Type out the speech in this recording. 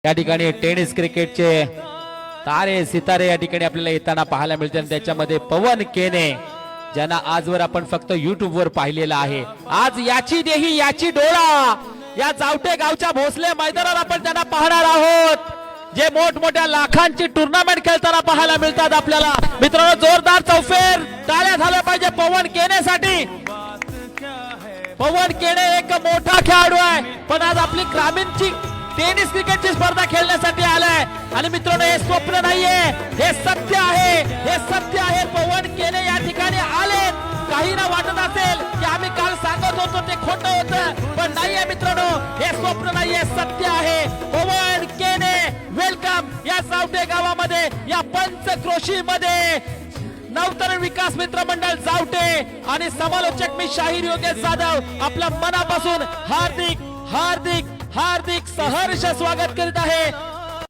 या ठिकाणी टेनिस क्रिकेटचे तारे सितारे या ठिकाणी आपल्याला येताना पाहायला मिळते आणि त्याच्यामध्ये पवन केने ज्यांना आजवर आपण फक्त YouTube वर पाहिलेला आहे, आज याची देही याची डोळा या चावटे गावच्या भोसले मैदानात आपण त्यांना पाहणार आहोत, जे मोठमोठ्या लाखांची टुर्नामेंट खेळताना पाहायला मिळतात आपल्याला. मित्रांनो, जोरदार चौफेर टाळ्या झाल्या पाहिजे पवन केनेसाठी. पवन केने एक मोठा खेळाडू आहे, पण आज आपली ग्रामीणची टेनिस क्रिकेटची स्पर्धा खेळण्यासाठी आलाय. आणि मित्रांनो, हे स्वप्न नाहीये, हे सत्य आहे, हे सत्य आहे. पवन केने या ठिकाणी आले. काही ना वाटत असेल की आम्ही काल सांगत होतो ते खोटं होतं, पण नाहीये मित्रांनो, हे स्वप्न नाहीये, सत्य आहे. पवन केने वेलकम या सावटे गावामध्ये, या पंचक्रोशी मध्ये. नवतरण विकास मित्र मंडळ जावटे आणि समालोचक मी शाहीर योगेश जाधव आपल्या मनापासून हार्दिक हार्दिक हार्दिक सहर्ष स्वागत करीत आहे.